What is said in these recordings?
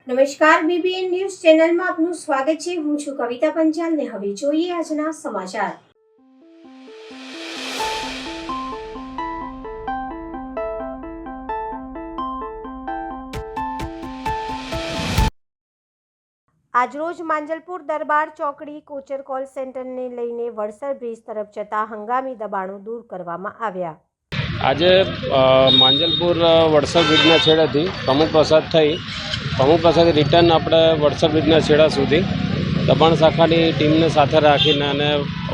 નમસ્કાર, BBN news ચેનલમાં આપનું સ્વાગત છે। હું છું કવિતા પંચાલ ને હવે જોઈએ આજના સમાચાર। આજરોજ માંજલપુર દરબાર ચોકડી કોચર કોલ સેન્ટરને લઈને વડસર બ્રિજ તરફ જતા હંગામી દબાણો દૂર કરવામાં આવ્યા। આજે માંજલપુર વડસર બ્રિજના છેડેથી પ્રમુખ પ્રસાદ થઈ રિટર્ન આપણે વડસર બ્રિજના છેડા સુધી દબાણ શાખાની ટીમને સાથે રાખીને અને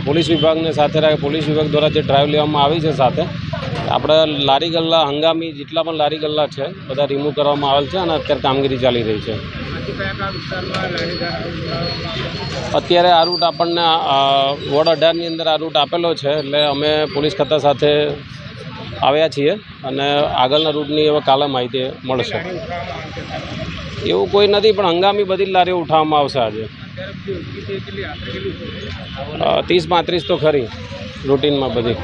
પોલીસ વિભાગને સાથે રાખી પોલીસ વિભાગ દ્વારા જે ડ્રાઈવ લેવામાં આવી છે સાથે આપણે લારી ગલ્લા હંગામી જેટલા પણ લારી ગલ્લા છે બધા રિમૂવ કરવામાં આવેલ છે અને અત્યારે કામગીરી ચાલી રહી છે। અત્યારે આ રૂટ આપણને વોર્ડ 18ની અંદર આ રૂટ આપેલો છે એટલે અમે પોલીસ ખાતા સાથે આવ્યા છીએ અને આગળના રૂટની હવે કાલે માહિતી મળશે। એવું કોઈ નથી પણ હંગામી બધી જ લારીઓ ઉઠાવવામાં આવશે। આજે 30-35 તો ખરી રૂટીનમાં બધી।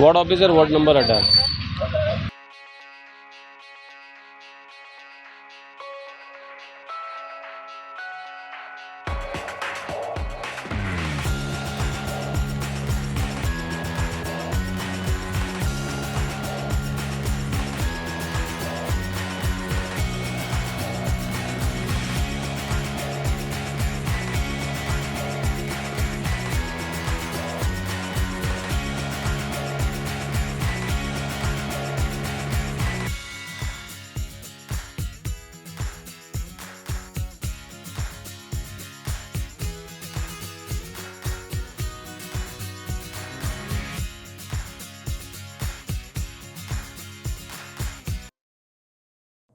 Ward officer ward number 18।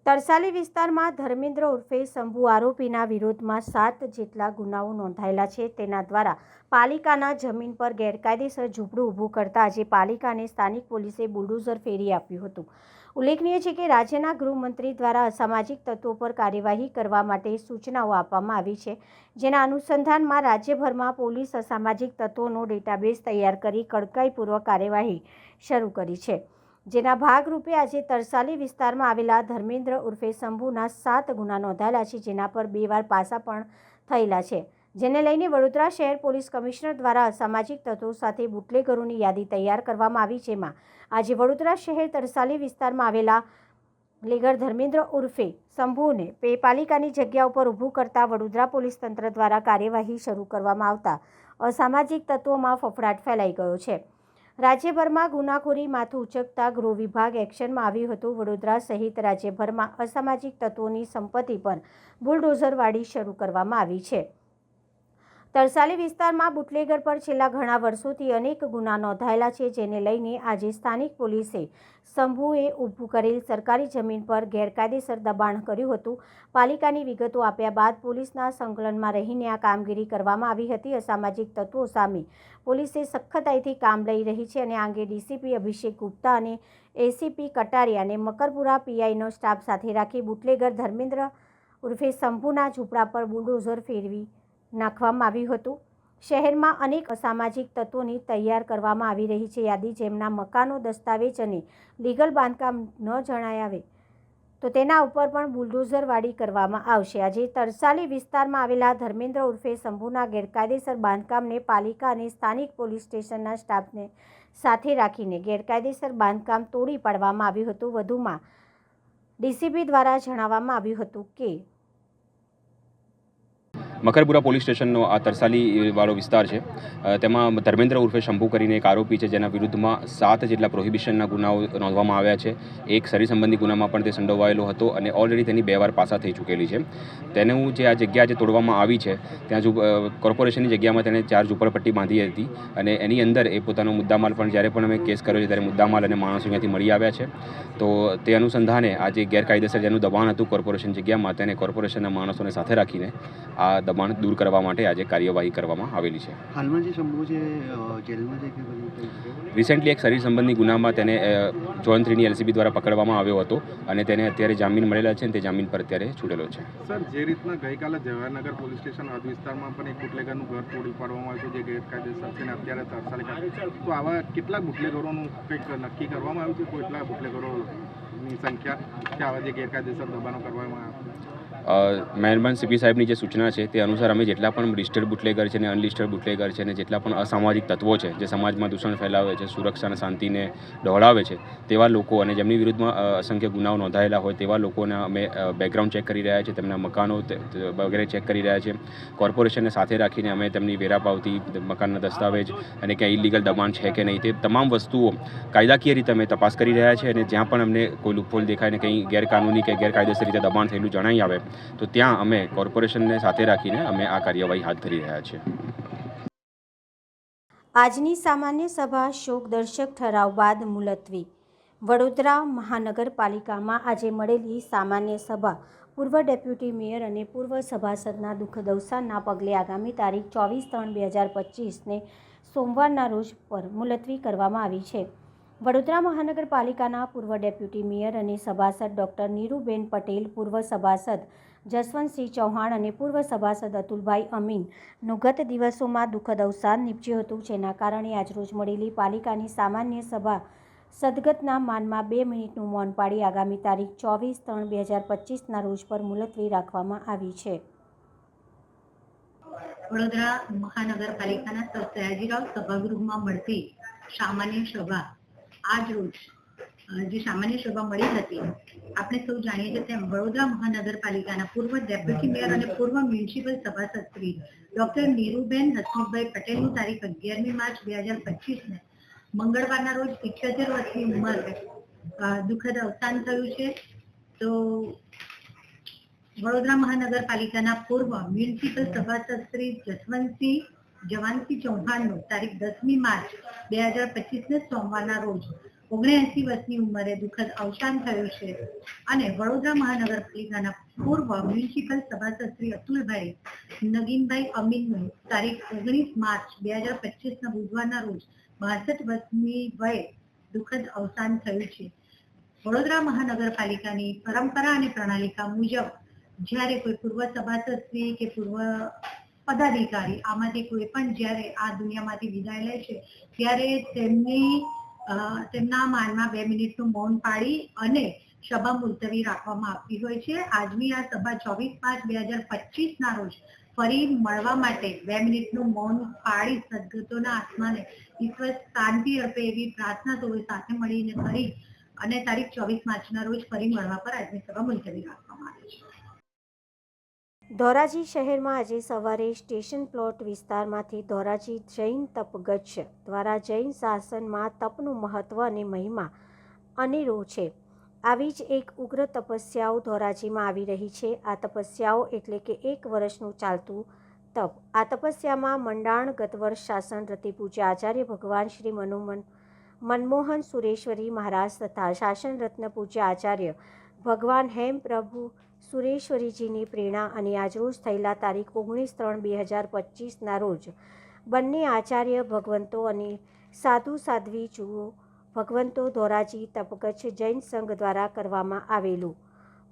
Tarsali વિસ્તારમાં ધર્મેન્દ્ર ઉર્ફે શંભુ આરોપીના વિરોધમાં 7 જેટલા ગુનાઓ નોંધાયેલા છે। તેના દ્વારા પાલિકાના જમીન પર ગેરકાયદેસર ઝૂંપડું ઊભું કરતા આજે પાલિકાને સ્થાનિક પોલીસે બુલડોઝર ફેરી આપ્યું હતું। ઉલ્લેખનીય છે કે રાજ્યના ગૃહમંત્રી દ્વારા અસામાજિક તત્વો પર કાર્યવાહી કરવા માટે સૂચનાઓ આપવામાં આવી છે, જેના અનુસંધાનમાં રાજ્યભરમાં પોલીસ અસામાજિક તત્વોનો ડેટાબેઝ તૈયાર કરી કડકાઈપૂર્વક કાર્યવાહી શરૂ કરી છે। જેના ભાગરૂપે આજે તરસાલી વિસ્તારમાં આવેલા ધર્મેન્દ્ર ઉર્ફે શંભુના 7 ગુના નોંધાયેલા છે, જેના પર 2 વાર પાસા પણ થયેલા છે, જેને લઈને વડોદરા શહેર પોલીસ કમિશનર દ્વારા અસામાજિક તત્વો સાથે બુટલેગરોની યાદી તૈયાર કરવામાં આવી। જેમાં આજે વડોદરા શહેર તરસાલી વિસ્તારમાં આવેલા લેગર ધર્મેન્દ્ર ઉર્ફે શંભુને પાલિકાની જગ્યા ઉપર ઊભું કરતા વડોદરા પોલીસ તંત્ર દ્વારા કાર્યવાહી શરૂ કરવામાં આવતા અસામાજિક તત્વોમાં ફફડાટ ફેલાઈ ગયો છે। રાજ્યભરમાં ગુનાખોરી માથું ઉચકતા ગૃહ વિભાગ એક્શનમાં આવ્યું હતું। વડોદરા સહિત રાજ્યભરમાં અસામાજિક તત્વોની સંપત્તિ પર બુલડોઝરવાડી શરૂ કરવામાં આવી છે। તરસાલી વિસ્તારમાં બુટલેગર પર છેલ્લા ઘણા વર્ષોથી અનેક ગુના નોંધાયેલા છે, જેને લઈને આજે સ્થાનિક પોલીસે શંભુએ ઊભું કરેલ સરકારી જમીન પર ગેરકાયદેસર દબાણ કર્યું હતું। પાલિકાની વિગતો આપ્યા બાદ પોલીસના સંકલનમાં રહીને આ કામગીરી કરવામાં આવી હતી। અસામાજિક તત્વો સામે પોલીસે સખતાઈથી કામ લઈ રહી છે અને આ અંગે ડીસીપી અભિષેક ગુપ્તા અને એસીપી કટારિયા અને મકરપુરા પીઆઈનો સ્ટાફ સાથે રાખી બુટલેગર ધર્મેન્દ્ર ઉર્ફે શંભુના ઝૂંપડા પર બુલડોઝર ફેરવી નાખવામાં આવ્યું હતું। શહેરમાં અનેક અસામાજિક તત્વોની તૈયાર કરવામાં આવી રહી છે યાદી, જેમના મકાનો, દસ્તાવેજ અને લીગલ બાંધકામ ન જણાય આવે તો તેના ઉપર પણ બુલડોઝરવાડી કરવામાં આવશે। આજે તરસાલી વિસ્તારમાં આવેલા ધર્મેન્દ્ર ઉર્ફે શંભુના ગેરકાયદેસર બાંધકામને પાલિકા અને સ્થાનિક પોલીસ સ્ટેશનના સ્ટાફને સાથે રાખીને ગેરકાયદેસર બાંધકામ તોડી પાડવામાં આવ્યું હતું। વધુમાં ડીસીપી દ્વારા જણાવવામાં આવ્યું હતું કે મકરપુરા પોલીસ સ્ટેશનનો આ તરસાલી વાળો વિસ્તાર છે। તેમાં ધર્મેન્દ્ર ઉર્ફે શંભુ કરીને એક આરોપી છે, જેના વિરુદ્ધમાં 7 જેટલા પ્રોહિબિશનના ગુનાઓ નોંધવામાં આવ્યા છે। એક શરીર સંબંધી ગુનામાં પણ તે સંડોવાયેલો હતો અને ઓલરેડી તેની 2 વાર પાસા થઈ ચૂકેલી છે। તેનું જે આ જગ્યા જે તોડવામાં આવી છે ત્યાં કોર્પોરેશનની જગ્યામાં તેને 4 ઝૂંપડપટ્ટી બાંધી હતી અને એની અંદર એ પોતાનો મુદ્દામાલ પણ જ્યારે પણ અમે કેસ કર્યો છે ત્યારે મુદ્દામાલ અને માણસો અહીંયાથી મળી આવ્યા છે। તો તે અનુસંધાને આ જે ગેરકાયદેસર જેનું દબાણ હતું કોર્પોરેશન જગ્યામાં, તેને કોર્પોરેશનના માણસોને સાથે રાખીને આ દબાણ દૂર કરવા માટે આજે કાર્યવાહી કરવામાં આવેલી છે। હાલમાં જે શંભુ છે જેલમાં છે કે રિસેન્ટલી એક શરીર સંબંધી ગુનામાં તેને જોન 3ની એલસીબી દ્વારા પકડવામાં આવ્યો હતો અને તેને અત્યારે જામીન મળેલા છે અને તે જામીન પર અત્યારે છૂટેલો છે। સર, જે રીતના ગઈકાલે જવાહરનગર પોલીસ સ્ટેશન હદ વિસ્તારમાં પણ એક બુટલેગરનું ઘર તોડી પાડવામાં આવ્યું છે જે ગેરકાયદેસર છે ને અત્યારે તરસાલી, તો આવા કેટલા બુટલેગરોનું કંઈક નક્કી કરવામાં આવ્યું છે? કેટલા બુટલેગરો ની સંખ્યા કે આવા જે ગેરકાયદેસર દબાણો કરવામાં આવે? મહેરબાન સીપી સાહેબની જે સૂચના છે તે અનુસાર અમે જેટલા પણ રજિસ્ટર્ડ બુટલેગર છે અને અનલિસ્ટેડ બુટલેગર છે અને જેટલા પણ અસામાજિક તત્વો છે જે સમાજમાં દૂષણ ફેલાવે છે, સુરક્ષા અને શાંતિને દોહડાવે છે તેવા લોકો અને જેમની વિરુદ્ધમાં અસંખ્ય ગુનાઓ નોંધાયેલા હોય તેવા લોકોને અમે બેકગ્રાઉન્ડ ચેક કરી રહ્યા છીએ, તેમના મકાનો વગેરે ચેક કરી રહ્યા છીએ. કોર્પોરેશનને સાથે રાખીને અમે તેમની વેરા પાવતી, મકાનના દસ્તાવેજ અને ક્યાં ઇલીગલ દબાણ છે કે નહીં તે તમામ વસ્તુઓ કાયદાકીય રીતે અમે તપાસ કરી રહ્યા છીએ. અને જ્યાં પણ અમને કોઈ લૂપહોલ દેખાય ને કંઈ ગેરકાનૂની કે ગેરકાયદેસર રીતે દબાણ થયેલું જણાઈ આવે તો ત્યાં અમે કોર્પોરેશનને સાથે રાખીને અમે આ કાર્યવાહી હાથ ધરી રહ્યા છીએ. આજની સામાન્ય સભા શોકદર્શક ઠરાવ બાદ મુલતવી. વડોદરા મહાનગરપાલિકામાં આજે મળેલી સામાન્ય સભા પૂર્વ ડેપ્યુટી મેયર અને પૂર્વ સભાસદના દુઃખદ અવસાનના પગલે આગામી તારીખ 24/3/2025ને સોમવારના રોજ પર મુલતવી કરવામાં આવી છે. વડોદરા મહાનગરપાલિકાના પૂર્વ ડેપ્યુટી મેયર અને સભાસદ ડૉક્ટર નીરુબેન પટેલ, પૂર્વ સભાસદ જસવંતસિંહ ચૌહાણ અને પૂર્વ સભાસદ અતુલભાઈ અમીનનું ગત દિવસોમાં દુઃખદ અવસાન નીપજ્યું હતું, જેના કારણે આજરોજ મળેલી પાલિકાની સામાન્ય સભા સદગતના માનમાં 2 મિનિટનું મૌન પાડી આગામી તારીખ 24/3/2025ના રોજ પર મુલતવી રાખવામાં આવી છે. વડોદરા મહાનગરપાલિકાના સયાજીરાવ સભાગૃહમાં મળતી સામાન્ય સભા આજ રોજ જે સામાન્ય સભા મળી હતી, આપણે સૌ જાણીએ છીએ તેમ વડોદરા મહાનગરપાલિકાના પૂર્વ ડેપ્યુટી મેયર અને પૂર્વ મ્યુનિસિપલ સભાસદ શ્રી ડોક્ટર નીરુબેન હસમુખભાઈ પટેલની તારીખ 11મી માર્ચ 2025ને મંગળવારના રોજ 78 વર્ષની ઉંમરે દુઃખદ અવસાન થયું છે. તો વડોદરા મહાનગરપાલિકાના પૂર્વ મ્યુનિસિપલ સભાસદ શ્રી જસવંતસિંહ ચૌહાણનું તારીખ 10મી માર્ચ 2025ને સોમવારના રોજ 79 વર્ષની ઉંમરે દુઃખદ અવસાન થયું છે. અને વડોદરા મહાનગરપાલિકાના પૂર્વ મ્યુનિસિપલ સભાસદ શ્રી અતુલભાઈ નગીનભાઈ અમીનનું તારીખ 19 માર્ચ 2025ના બુધવારના રોજ 62 વર્ષની વયે દુઃખદ અવસાન થયું છે. વડોદરા મહાનગરપાલિકાની પરંપરા અને પ્રણાલિકા મુજબ જ્યારે કોઈ પૂર્વ સભાસદ શ્રી કે પૂર્વ પદાધિકારી આમાંથી કોઈ પણ જ્યારે આ દુનિયામાંથી વિદાય લે છે ત્યારે તેમના માનમાં 2 મિનિટનું મૌન પાડી અને સભા મુલતવી રાખવામાં આવતી હોય છે. આજની આ સભા 24/5/2025ના રોજ ફરી મળવા માટે 2 મિનિટનું મૌન પાડી સદગતોના આત્માને ઈશ્વર શાંતિ અર્પે એવી પ્રાર્થના સૌએ સાથે મળીને કરી અને તારીખ 24 માર્ચના રોજ ફરી મળવા પર આજની સભા મુલતવી રાખવામાં આવી છે. ધોરાજી શહેરમાં આજે સવારે સ્ટેશન પ્લોટ વિસ્તારમાંથી ધોરાજી જૈન તપગચ્છ દ્વારા જૈન શાસનમાં તપનું મહત્વ અને મહિમા અનેરો છે. આવી જ એક ઉગ્ર તપસ્યાઓ ધોરાજીમાં આવી રહી છે. આ તપસ્યાઓ એટલે કે 1 વર્ષનું ચાલતું તપ. આ તપસ્યામાં મંડાણ ગત વર્ષ શાસન રતિ પૂજ્ય આચાર્ય ભગવાન શ્રી મનમોહન સુરેશ્વરી મહારાજ તથા શાસન રત્ન પૂજ્ય આચાર્ય ભગવાન હેમ પ્રભુ સુરેશ્વરીજીની પ્રેરણા અને આજરોજ થયેલા તારીખ 19/3/2025ના રોજ બંને આચાર્ય ભગવંતો અને સાધુ સાધ્વી જુઓ ભગવંતો ધોરાજી તપગચ્છ જૈન સંઘ દ્વારા કરવામાં આવેલું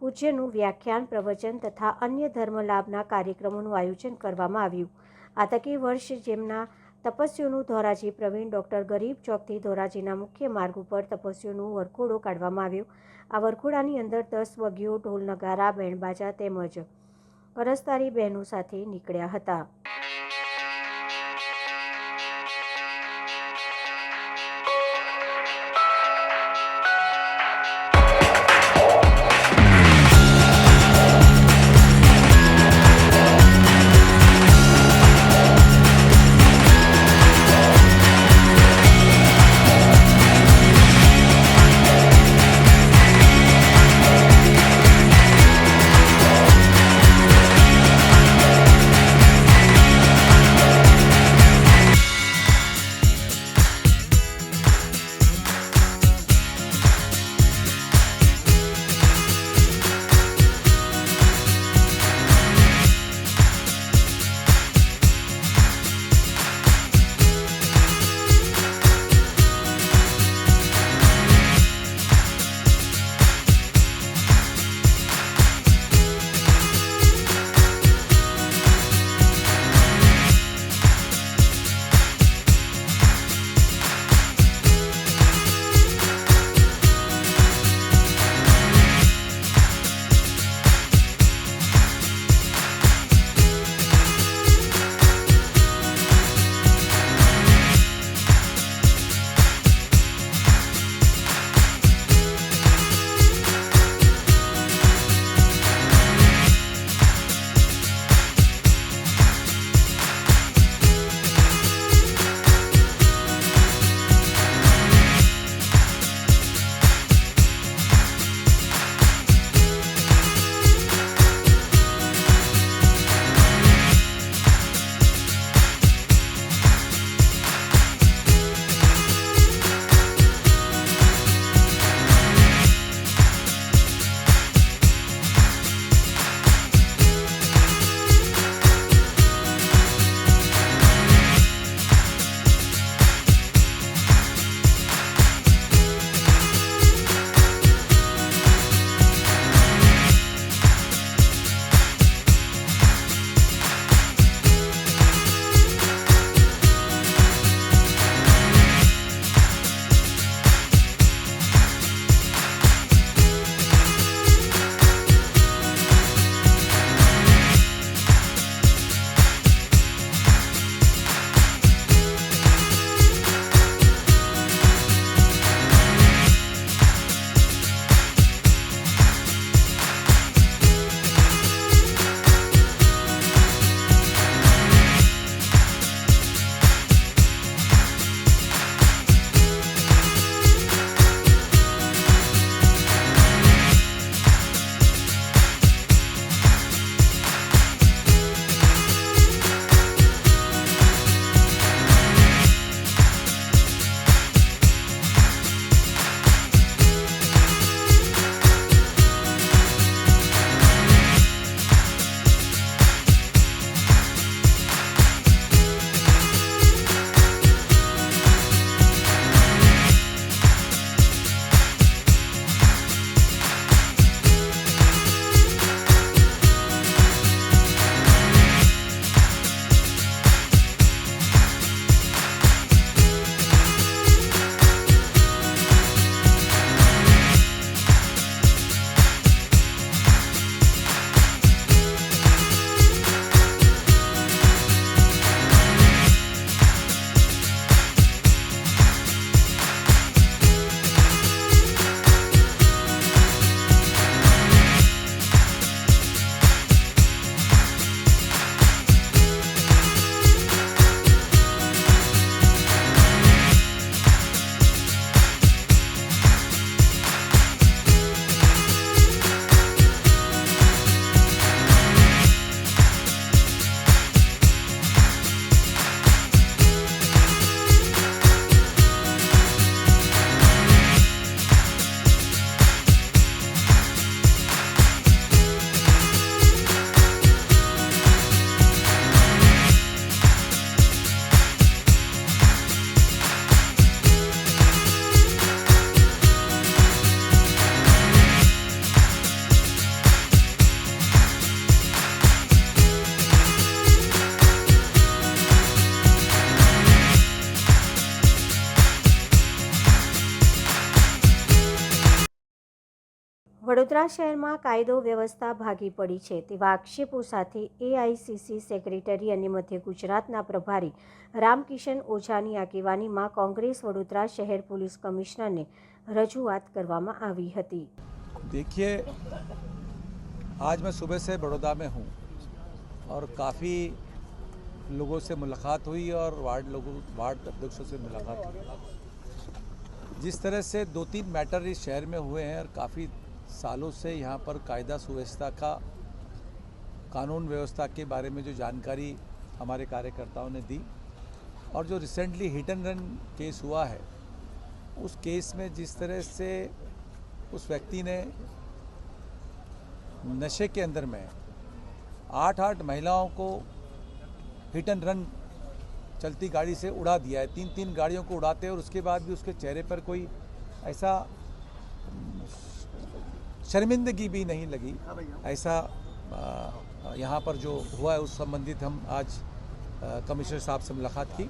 પૂજ્યનું વ્યાખ્યાન, પ્રવચન તથા અન્ય ધર્મલાભના કાર્યક્રમોનું આયોજન કરવામાં આવ્યું. આ તકે વર્ષ જેમના તપસ્વીઓનું ધોરાજી પ્રવીણ ડૉક્ટર ગરીબ ચોકથી ધોરાજીના મુખ્ય માર્ગ ઉપર તપસ્વીઓનું વરઘોડો કાઢવામાં આવ્યો. આ વરઘોડાની અંદર 10 વગીઓ, ઢોલ, નગારા, બેન્ડબાજા તેમજ અરજદારી બહેનો સાથે નીકળ્યા હતા. વડોદરા શહેરમાં કાયદો વ્યવસ્થા ભાગી પડી છે તેવા આક્ષેપો સાથે એઆઈસીસી સેક્રેટરી અને મધ્ય ગુજરાતના પ્રભારી રામકિશન ઓઝાની આગેવાનીમાં કોંગ્રેસ વડોદરા શહેર પોલીસ કમિશનરને રજૂઆત કરવામાં આવી હતી। देखिए, आज मैं सुबह से बड़ौदा में हूँ और काफ़ी लोगों से मुलाकात हुई और वार्ड अध्यक्षों से मुलाकात हुई। जिस तरह से 2-3 मैटर इस शहर में हुए हैं और काफ़ी सालों से यहाँ पर कायदा सुव्यवस्था का, कानून व्यवस्था के बारे में जो जानकारी हमारे कार्यकर्ताओं ने दी और जो recently hit and run case हुआ है, उस केस में जिस तरह से उस व्यक्ति ने नशे के अंदर में 8 महिलाओं को हिट एंड रन चलती गाड़ी से उड़ा दिया है, 3 गाड़ियों को उड़ाते और उसके बाद भी उसके चेहरे पर कोई ऐसा शर्मिंदगी भी नहीं लगी। ऐसा यहाँ पर जो हुआ है उस संबंधित हम आज कमिश्नर साहब से मुलाकात की।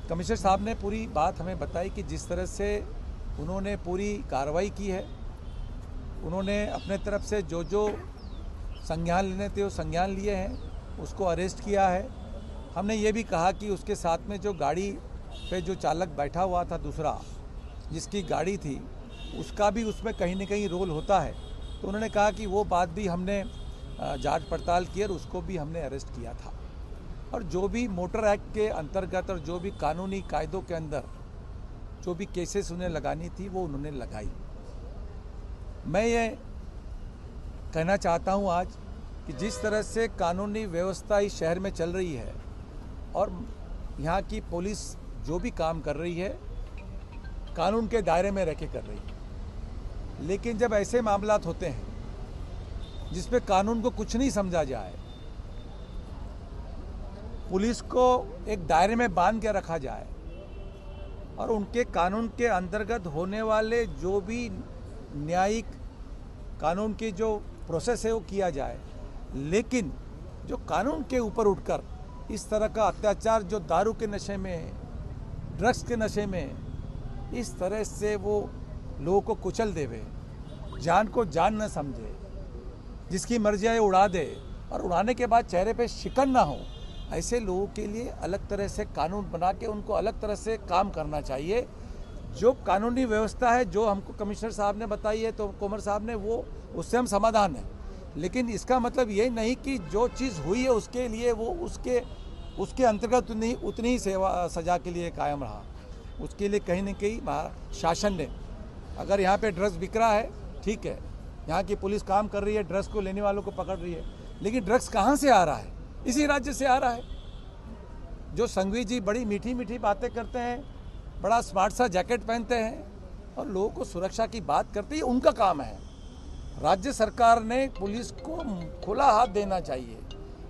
कमिश्नर साहब ने पूरी बात हमें बताई कि जिस तरह से उन्होंने पूरी कार्रवाई की है, उन्होंने अपने तरफ से जो संज्ञान लेने थे वो संज्ञान लिए हैं, उसको अरेस्ट किया है। हमने ये भी कहा कि उसके साथ में जो गाड़ी पे जो चालक बैठा हुआ था, दूसरा जिसकी गाड़ी थी, उसका भी उसमें कहीं न कहीं रोल होता है। तो उन्होंने कहा कि वो बात भी हमने जांच पड़ताल की और उसको भी हमने अरेस्ट किया था। और जो भी मोटर एक्ट के अंतर्गत और जो भी कानूनी कायदों के अंदर जो भी केसेस उन्हें लगानी थी वो उन्होंने लगाई। मैं ये कहना चाहता हूँ आज कि जिस तरह से कानूनी व्यवस्था इस शहर में चल रही है और यहाँ की पुलिस जो भी काम कर रही है, कानून के दायरे में रह के कर रही है, लेकिन जब ऐसे मामलात होते हैं जिसमें कानून को कुछ नहीं समझा जाए, पुलिस को एक दायरे में बांध के रखा जाए और उनके कानून के अंतर्गत होने वाले जो भी न्यायिक कानून की जो प्रोसेस है वो किया जाए, लेकिन जो कानून के ऊपर उठकर इस तरह का अत्याचार जो दारू के नशे में, ड्रग्स के नशे में, इस तरह से वो लोगों को कुचल देवे, जान को जान न समझे, जिसकी मर्जी है उड़ा दे और उड़ाने के बाद चेहरे पे शिकन ना हो, ऐसे लोगों के लिए अलग तरह से कानून बना के उनको अलग तरह से काम करना चाहिए। जो कानूनी व्यवस्था है जो हमको कमिश्नर साहब ने बताई है, तो कुमार साहब ने, वो उससे हम समाधान है, लेकिन इसका मतलब ये नहीं कि जो चीज़ हुई है उसके लिए वो उसके अंतर्गत उतनी ही सजा के लिए कायम रहा। उसके लिए कहीं न कहीं शासन ने, अगर यहाँ पे ड्रग्स बिक रहा है, ठीक है, यहाँ की पुलिस काम कर रही है, ड्रग्स को लेने वालों को पकड़ रही है, लेकिन ड्रग्स कहाँ से आ रहा है? इसी राज्य से आ रहा है। जो संघवी जी बड़ी मीठी मीठी बातें करते हैं, बड़ा स्मार्ट सा जैकेट पहनते हैं और लोगों को सुरक्षा की बात करते हैं, उनका काम है। राज्य सरकार ने पुलिस को खुला हाथ देना चाहिए,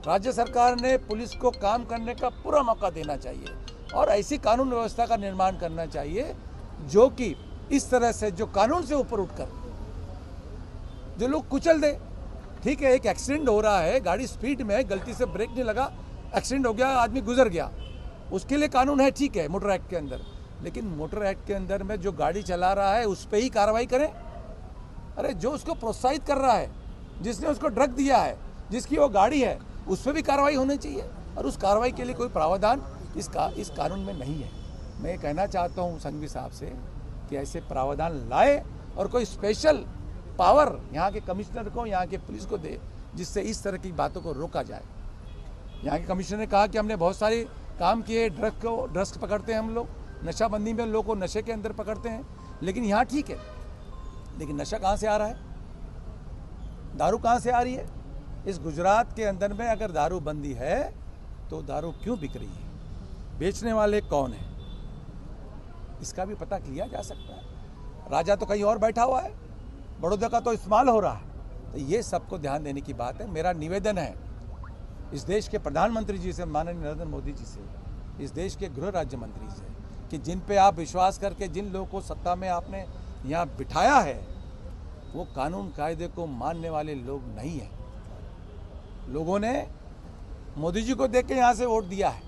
राज्य सरकार ने पुलिस को काम करने का पूरा मौका देना चाहिए और ऐसी कानून व्यवस्था का निर्माण करना चाहिए जो कि इस तरह से जो कानून से ऊपर उठकर जो लोग कुचल दे। ठीक है, एक एक्सीडेंट हो रहा है, गाड़ी स्पीड में है, गलती से ब्रेक नहीं लगा, एक्सीडेंट हो गया, आदमी गुजर गया, उसके लिए कानून है, ठीक है, मोटर एक्ट के अंदर, लेकिन मोटर एक्ट के अंदर में जो गाड़ी चला रहा है उस पर ही कार्रवाई करें। अरे जो उसको प्रोत्साहित कर रहा है, जिसने उसको ड्रग दिया है, जिसकी वो गाड़ी है, उस पर भी कार्रवाई होनी चाहिए और उस कार्रवाई के लिए कोई प्रावधान इस कानून में नहीं है। मैं कहना चाहता हूँ संघवी साहब से कि ऐसे प्रावधान लाए और कोई स्पेशल पावर यहाँ के कमिश्नर को, यहाँ के पुलिस को दे, जिससे इस तरह की बातों को रोका जाए। यहाँ के कमिश्नर ने कहा कि हमने बहुत सारे काम किए, ड्रग्स पकड़ते हैं हम लोग, नशाबंदी में लोगों को नशे के अंदर पकड़ते हैं, लेकिन यहाँ ठीक है, लेकिन नशा कहाँ से आ रहा है? दारू कहाँ से आ रही है? इस गुजरात के अंदर में अगर दारू बंदी है तो दारू क्यों बिक रही है? बेचने वाले कौन है? इसका भी पता किया जा सकता है। राजा तो कहीं और बैठा हुआ है, बड़ौदा का तो इस्तेमाल हो रहा है। तो ये सबको ध्यान देने की बात है। मेरा निवेदन है इस देश के प्रधानमंत्री जी से, माननीय नरेंद्र मोदी जी से, इस देश के गृह राज्य मंत्री से, कि जिन पे आप विश्वास करके जिन लोगों को सत्ता में आपने यहाँ बिठाया है, वो कानून कायदे को मानने वाले लोग नहीं हैं। लोगों ने मोदी जी को देख के यहाँ से वोट दिया है,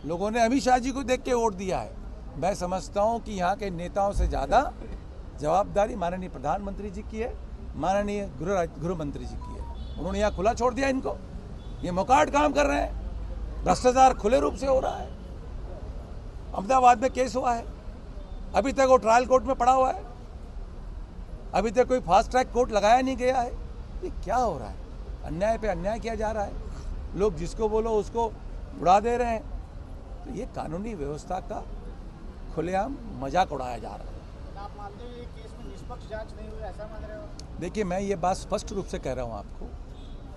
लोगों ने अमित शाह जी को देख के वोट दिया है। मैं समझता हूँ कि यहाँ के नेताओं से ज़्यादा जवाबदारी माननीय प्रधानमंत्री जी की है, माननीय गृह मंत्री जी की है। उन्होंने यहाँ खुला छोड़ दिया इनको, ये मुकाट काम कर रहे हैं, भ्रष्टाचार खुले रूप से हो रहा है। अहमदाबाद में केस हुआ है, अभी तक वो ट्रायल कोर्ट में पड़ा हुआ है, अभी तक कोई फास्ट ट्रैक कोर्ट लगाया नहीं गया है। ये क्या हो रहा है? अन्याय पे अन्याय किया जा रहा है, लोग जिसको बोलो उसको उड़ा दे रहे हैं। तो ये कानूनी व्यवस्था का खुलेआम मजाक उड़ाया जा रहा है। आप मानते हो ये केस में निष्पक्ष जांच नहीं हुई, ऐसा मान रहे हो? देखिए, मैं ये बात स्पष्ट रूप से कह रहा हूँ आपको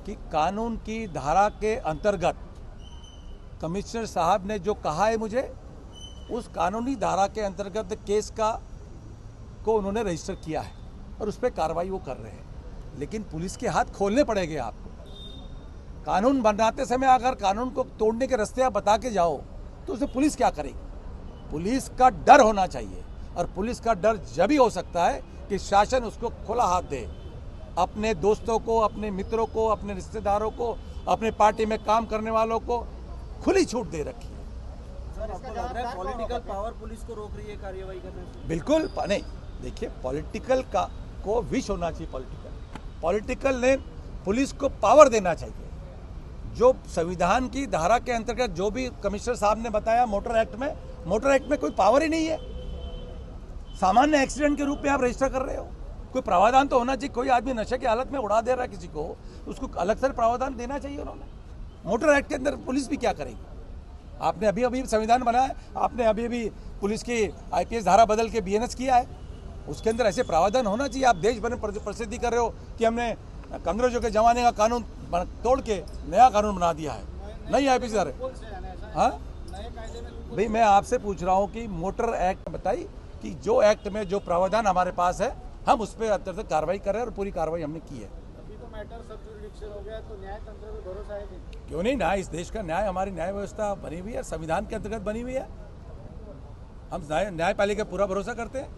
कि कानून की धारा के अंतर्गत कमिश्नर साहब ने जो कहा है मुझे, उस कानूनी धारा के अंतर्गत केस को उन्होंने रजिस्टर किया है और उस पर कार्रवाई वो कर रहे हैं। लेकिन पुलिस के हाथ खोलने पड़ेंगे आपको। कानून बनाते समय अगर कानून को तोड़ने के रास्ते आप बता के जाओ तो उसे पुलिस क्या करेगी? पुलिस का डर होना चाहिए, और पुलिस का डर जब ही हो सकता है कि शासन उसको खुला हाथ दे। अपने दोस्तों को, अपने मित्रों को, अपने रिश्तेदारों को, अपने पार्टी में काम करने वालों को खुली छूट दे रखी है। सर, आपको लग रहा है पॉलिटिकल पावर पुलिस को रोक रही है कार्रवाई करने से? बिल्कुल नहीं। देखिए, पॉलिटिकल को विश होना चाहिए। पॉलिटिकल ने पुलिस को पावर देना चाहिए। जो संविधान की धारा के अंतर्गत जो भी कमिश्नर साहब ने बताया मोटर एक्ट में कोई पावर ही नहीं है। सामान्य एक्सीडेंट के रूप में आप रजिस्टर कर रहे हो, कोई प्रावधान तो होना चाहिए। कोई आदमी नशे की हालत में उड़ा दे रहा है किसी को, उसको अलग से प्रावधान देना चाहिए उन्होंने। मोटर एक्ट के अंदर पुलिस भी क्या करेगी? आपने अभी संविधान बनाया, आपने अभी पुलिस की IPS धारा बदल के BNS किया है, उसके अंदर ऐसे प्रावधान होना चाहिए। आप देश भर में प्रसिद्धि कर रहे हो कि हमने अंग्रेजों के जमाने का कानून तोड़ के नया कानून बना दिया है, नई IPS धारा। हाँ भाई, मैं आपसे पूछ रहा हूँ कि मोटर एक्ट बताइए कि जो एक्ट में जो प्रावधान हमारे पास है हम उस पर अंतर्गत कार्रवाई कर रहे हैं, और पूरी कार्रवाई हमने की है। अभी तो मैटर सब जुरिडिक्शन हो गया, तो न्याय तंत्र में भरोसा है नहीं? क्यों नहीं? न्याय, इस देश का न्याय, हमारी न्याय व्यवस्था बनी हुई है, संविधान के अंतर्गत बनी हुई है। हम न्यायपालिका पूरा भरोसा करते हैं,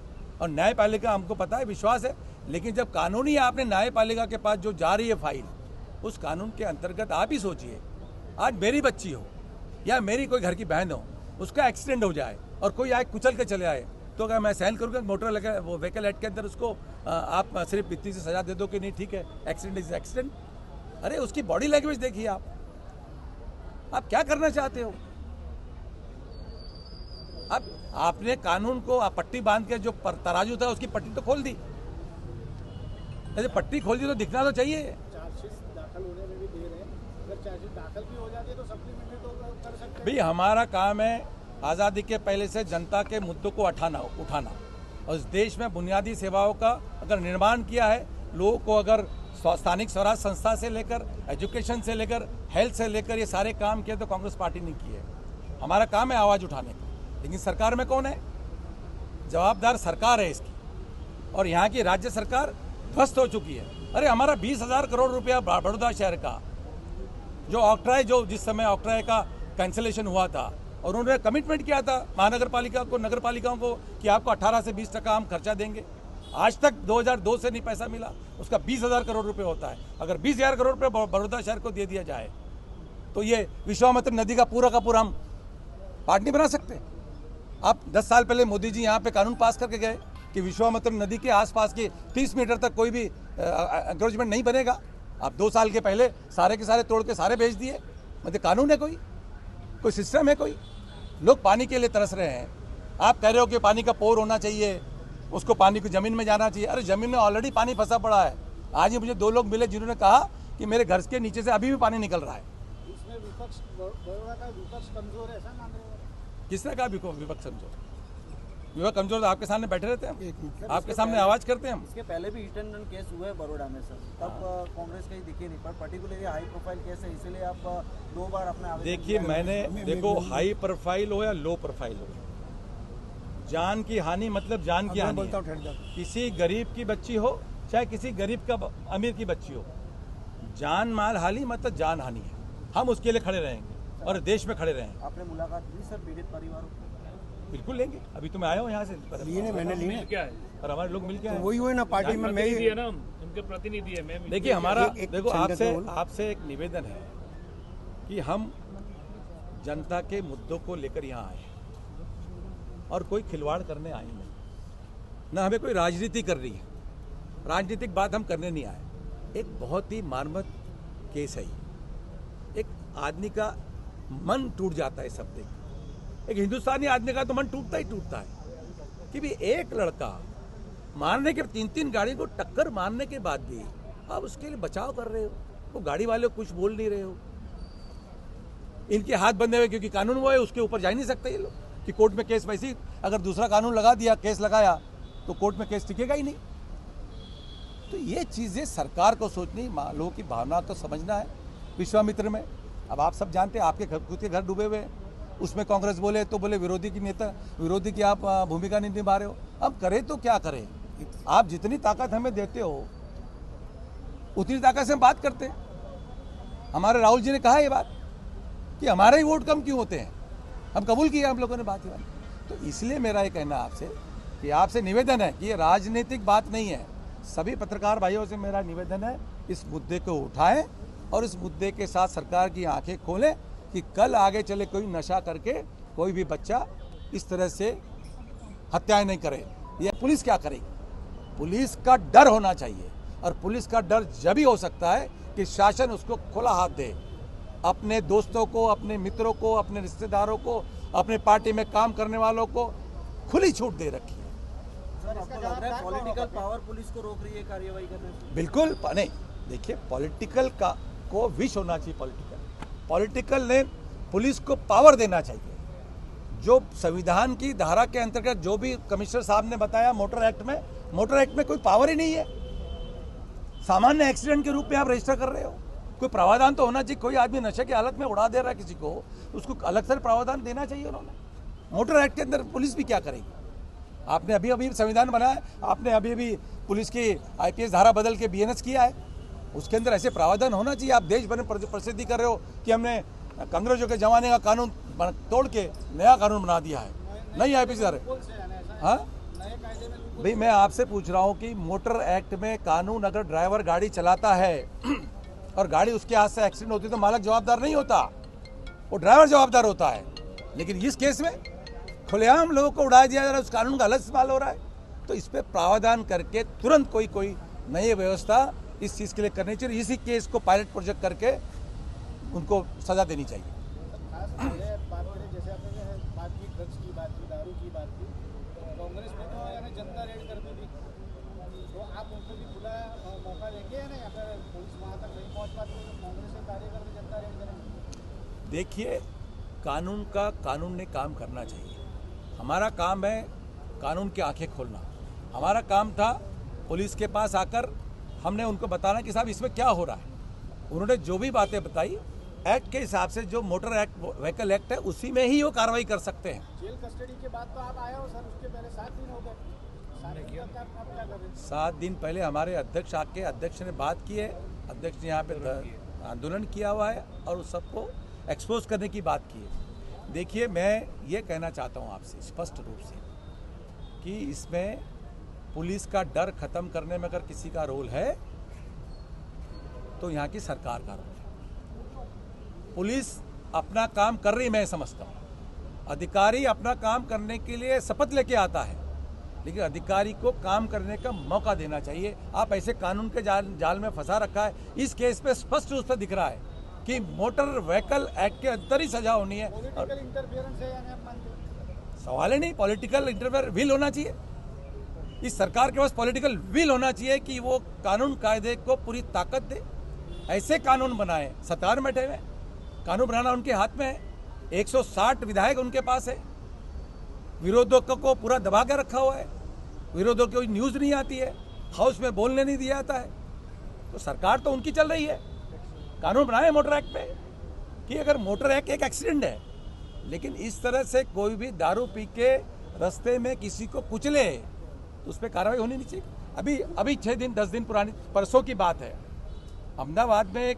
और न्यायपालिका हमको पता है, विश्वास है। लेकिन जब कानूनी आपने न्यायपालिका के पास जो जा रही है फाइल, उस कानून के अंतर्गत आप ही सोचिए, आज मेरी बच्ची हो या मेरी कोई घर की बहन हो, उसका एक्सीडेंट हो जाए और कोई आए कुचल के चले आए, तो क्या मैं सहन करूँगा? मोटर लगा वो व्हीकल एक्ट के अंदर उसको आप सिर्फ इतनी सी सजा दे दो कि नहीं ठीक है, एक्सीडेंट इज एक्सीडेंट। अरे उसकी बॉडी लैंग्वेज देखिए आप क्या करना चाहते हो? अब आपने कानून को पट्टी बांध के जो तराजू था उसकी पट्टी तो खोल दी। ऐसे पट्टी खोल दी तो दिखना तो चाहिए। चार्जशीट दाखिल होने में भी देर है, अगर चार्जशीट दाखिल भी हो जाती है तो सप्लीमेंट्री तो कर सकते हैं। भाई, हमारा काम है आज़ादी के पहले से जनता के मुद्दों को उठाना, और इस देश में बुनियादी सेवाओं का अगर निर्माण किया है, लोगों को अगर स्थानिक स्वराज संस्था से लेकर एजुकेशन से लेकर हेल्थ से लेकर ये सारे काम किए तो कांग्रेस पार्टी ने किए। हमारा काम है आवाज़ उठाने का। लेकिन सरकार में कौन है? जवाबदार सरकार है इसकी, और यहाँ की राज्य सरकार ध्वस्त हो चुकी है। अरे हमारा 20,000 करोड़ रुपया बड़ौदा शहर का जो ऑक्ट्राय, जिस समय ऑक्ट्राय का कैंसिलेशन हुआ था, और उन्होंने कमिटमेंट किया था महानगर पालिका को, नगर पालिकाओं को, कि आपको 18 से 20% हम खर्चा देंगे। आज तक 2002 से नहीं पैसा मिला, उसका 20,000 करोड़ रुपए होता है। अगर 20,000 करोड़ रुपये बड़ौदा शहर को दे दिया जाए तो ये विश्वामित्र नदी का पूरा हम पार्ट नहीं बना सकते। आप 10 साल पहले मोदी जी यहाँ पे कानून पास करके गए कि विश्वामित्र नदी के आसपास के 30 मीटर तक कोई भी एंक्रोचमेंट नहीं बनेगा। आप 2 साल के पहले सारे के सारे तोड़ के सारे भेज दिए। मतलब कानून है कोई सिस्टम है कोई? लोग पानी के लिए तरस रहे हैं। आप कह रहे हो कि पानी का पोर होना चाहिए, उसको पानी को ज़मीन में जाना चाहिए। अरे ज़मीन में ऑलरेडी पानी फंसा पड़ा है। आज ही मुझे 2 लोग मिले जिन्होंने कहा कि मेरे घर के नीचे से अभी भी पानी निकल रहा है। इसमें विपक्ष, बड़ौदा का विपक्ष कमजोर है, ऐसा मान रहे हो? किसने कहा विपक्ष कमजोर? विपक्ष कमजोर तो आपके सामने बैठे रहते हैं, आपके सामने आवाज़ करते हैं हम। इसके पहले भी हिट एंड रन केस हुए हैं बड़ौदा में सर, तब कांग्रेस कहीं दिखी नहीं, पर पर्टिकुलरली हाई प्रोफाइल केस है, इसीलिए आप 2 बार अपने आवेदन। देखिए, मैंने देखो, हाई प्रोफाइल हो या लो प्रोफाइल हो, जान की हानि मतलब जान की हानि है। किसी गरीब की बच्ची हो चाहे किसी गरीब का अमीर की बच्ची हो, जान माल हानि मतलब जान हानि है। हम उसके लिए खड़े रहेंगे और देश में खड़े रहेंगे। आपने मुलाकात ली सर पीड़ित परिवारों? बिल्कुल लेंगे। अभी तो मैं आया हूँ यहाँ से, मैंने ली है, और हमारे लोग मिल के आए। वही हुए ना पार्टी में, मैं ही ना उनके प्रतिनिधि है। मैं देखिए, हमारा देखो, एक आपसे एक निवेदन है कि हम जनता के मुद्दों को लेकर यहाँ आए हैं और कोई खिलवाड़ करने आए नहीं। न हमें कोई राजनीति करनी है। राजनीतिक बात हम करने नहीं आए। एक बहुत ही मार्मिक केस है ये। एक आदमी का मन टूट जाता है सब देख। एक हिंदुस्तानी आदमी का तो मन टूटता ही टूटता है कि भी एक लड़का मारने के 3-3 गाड़ी को टक्कर मारने के बाद भी आप उसके लिए बचाव कर रहे हो। वो गाड़ी वाले कुछ बोल नहीं रहे हो। इनके हाथ बंधे हुए क्योंकि कानून वो है, उसके ऊपर जा ही नहीं सकते ये लोग कि कोर्ट में केस। वैसे ही अगर दूसरा कानून लगा दिया, केस लगाया, तो कोर्ट में केस टिकेगा ही नहीं। तो ये चीज़ें सरकार को सोचनी, लोगों की भावना को समझना है। विश्वामित्र में अब आप सब जानते हैं, आपके खुद के घर डूबे हुए हैं। उसमें कांग्रेस बोले तो बोले विरोधी की आप भूमिका नहीं निभा रहे हो। अब करें तो क्या करें? आप जितनी ताकत हमें देते हो उतनी ताकत से हम बात करते हैं। हमारे राहुल जी ने कहा ये बात कि हमारे ही वोट कम क्यों होते हैं। हम कबूल किया हम लोगों ने बात। तो इसलिए मेरा ये कहना आपसे कि आपसे निवेदन है कि ये राजनीतिक बात नहीं है। सभी पत्रकार भाइयों से मेरा निवेदन है, इस मुद्दे को उठाएं और इस मुद्दे के साथ सरकार की आंखें खोलें कि कल आगे चले कोई नशा करके कोई भी बच्चा इस तरह से हत्याएं नहीं करे। ये पुलिस क्या करेगी? पुलिस का डर होना चाहिए, और पुलिस का डर जब ही हो सकता है कि शासन उसको खुला हाथ दे। अपने दोस्तों को, अपने मित्रों को, अपने रिश्तेदारों को, अपने पार्टी में काम करने वालों को खुली छूट दे रखी है। सर, आपको लग रहा है पॉलिटिकल पावर पुलिस को रोक रही है कार्रवाई करने से? बिल्कुल नहीं। देखिए, पॉलिटिकल का को विश होना चाहिए। पॉलिटिकल ने पुलिस को पावर देना चाहिए। जो संविधान की धारा के अंतर्गत जो भी कमिश्नर साहब ने बताया मोटर एक्ट में कोई पावर ही नहीं है। सामान्य एक्सीडेंट के रूप में आप रजिस्टर कर रहे हो। कोई प्रावधान तो होना चाहिए। कोई आदमी नशे की हालत में उड़ा दे रहा है किसी को, उसको अलग से प्रावधान देना चाहिए उन्होंने। मोटर एक्ट के अंदर पुलिस भी क्या करेगी? आपने अभी संविधान बनाया, आपने अभी पुलिस की IPS धारा बदल के BNS किया है, उसके अंदर ऐसे प्रावधान होना चाहिए। आप देश भर में प्रसिद्धि कर रहे हो कि हमने कांग्रेसों के जमाने का कानून तोड़ के नया कानून बना दिया है, नई IPS धारा। हाँ भाई, मैं आपसे पूछ रहा हूँ कि मोटर एक्ट में कानून, अगर ड्राइवर गाड़ी चलाता है और गाड़ी उसके हाथ से एक्सीडेंट होती है तो मालिक जवाबदार नहीं होता, वो ड्राइवर जवाबदार होता है। लेकिन इस केस में खुलेआम लोगों को उड़ा दिया जा रहा है, उस कानून का अलग इस्तेमाल हो रहा है। तो इस पर प्रावधान करके तुरंत कोई नई व्यवस्था इस चीज़ के लिए करनी चाहिए। इसी केस को पायलट प्रोजेक्ट करके उनको सजा देनी चाहिए। जैसे आपने बात की, ड्रग्स की बात की, दारू की बात की, कांग्रेस में तो यानी जनता रेड कर दी थी, तो आप उनको भी खुला मौका देंगे या नहीं? अगर पुलिस वहाँ तक नहीं पहुँच पाती तो कांग्रेस के कार्यकर्ता जनता रेड करेंगे? देखिए, कानून ने काम करना चाहिए। हमारा काम है कानून की आंखें खोलना। हमारा काम था पुलिस के पास आकर हमने उनको बताना कि साहब इसमें क्या हो रहा है। उन्होंने जो भी बातें बताई एक्ट के हिसाब से, जो मोटर एक्ट व्हीकल एक्ट है उसी में ही वो कार्रवाई कर सकते हैं। जेल कस्टडी के बाद तो आप आए हो सर, उसके पहले 7 दिन हो गए। आप क्या कर रहे हैं? 7 दिन पहले हमारे अध्यक्ष ने बात की है। अध्यक्ष ने यहाँ पे आंदोलन किया हुआ है और उस सबको एक्सपोज करने की बात की है। देखिए, मैं ये कहना चाहता हूँ आपसे स्पष्ट रूप से कि इसमें पुलिस का डर खत्म करने में अगर किसी का रोल है तो यहाँ की सरकार का रोल है। पुलिस अपना काम कर रही, मैं समझता हूँ। अधिकारी अपना काम करने के लिए शपथ लेके आता है, लेकिन अधिकारी को काम करने का मौका देना चाहिए। आप ऐसे कानून के जाल में फंसा रखा है। इस केस पे स्पष्ट रूप से दिख रहा है कि मोटर व्हीकल एक्ट के अंदर ही सजा होनी है। पॉलिटिकल इंटरफेरेंस है या नहीं, आप मानते हो? सवाल ही नहीं। पॉलिटिकल इंटरफेयर विल होना चाहिए। इस सरकार के पास पॉलिटिकल विल होना चाहिए कि वो कानून कायदे को पूरी ताकत दे, ऐसे कानून बनाए। सरकार में बैठे हुए, कानून बनाना उनके हाथ में है। 160 विधायक उनके पास है। विरोधकों को पूरा दबा के रखा हुआ है। विरोधों की न्यूज़ नहीं आती है, हाउस में बोलने नहीं दिया जाता है। तो सरकार तो उनकी चल रही है। कानून बनाए मोटर एक्ट पे कि अगर मोटर एक्ट एक एक्सीडेंट है, लेकिन इस तरह से कोई भी दारू पी के रास्ते में किसी को कुचले तो उस पर कार्रवाई होनी नहीं चाहिए। अभी 6 दिन 10 दिन पुरानी, परसों की बात है, अहमदाबाद में एक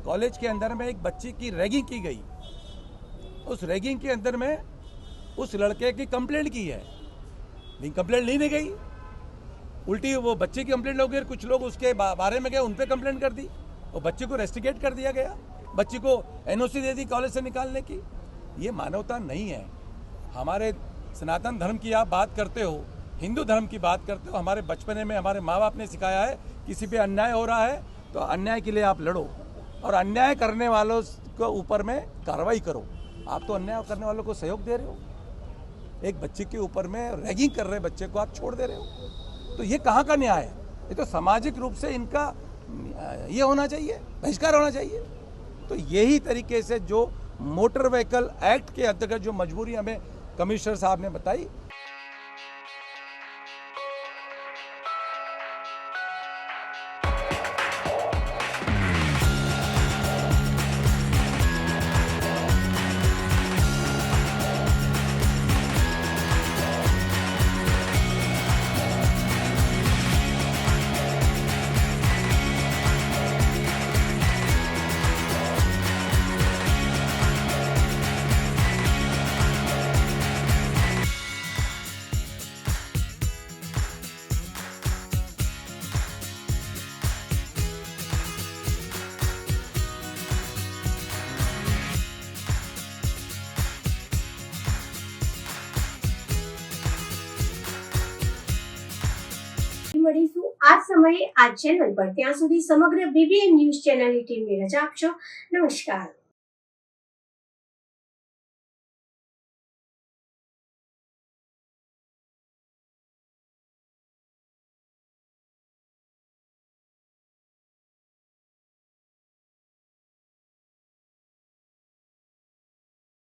कॉलेज के अंदर में एक बच्ची की रैगिंग की गई। उस रैगिंग के अंदर में उस लड़के की कंप्लेंट की है, लेकिन कंप्लेंट ली नहीं गई, उल्टी वो बच्चे की कंप्लेंट हो गई। कुछ लोग उसके बारे में गए, उन पर कंप्लेंट कर दी, वो बच्चे को रेस्टिकेट कर दिया गया, बच्ची को NOC दे दी कॉलेज से निकालने की। ये मानवता नहीं है। हमारे सनातन धर्म की आप बात करते हो हिंदू धर्म की बात करते हो, हमारे बचपने में हमारे माँ बाप ने सिखाया है किसी पे अन्याय हो रहा है तो अन्याय के लिए आप लड़ो और अन्याय करने वालों को ऊपर में कार्रवाई करो। आप तो अन्याय करने वालों को सहयोग दे रहे हो, एक बच्चे के ऊपर में रैगिंग कर रहे बच्चे को आप छोड़ दे रहे हो, तो ये कहाँ का न्याय है? ये तो सामाजिक रूप से इनका ये होना चाहिए, बहिष्कार होना चाहिए। तो यही तरीके से जो मोटर व्हीकल एक्ट के अंतर्गत जो मजबूरी हमें कमिश्नर साहब ने बताई, મળીશું આ સમયે આ ચેનલ પર. ત્યાં સુધી સમગ્ર BBN ન્યૂઝ ચેનલની ટીમને રજા આપશો. નમસ્કાર.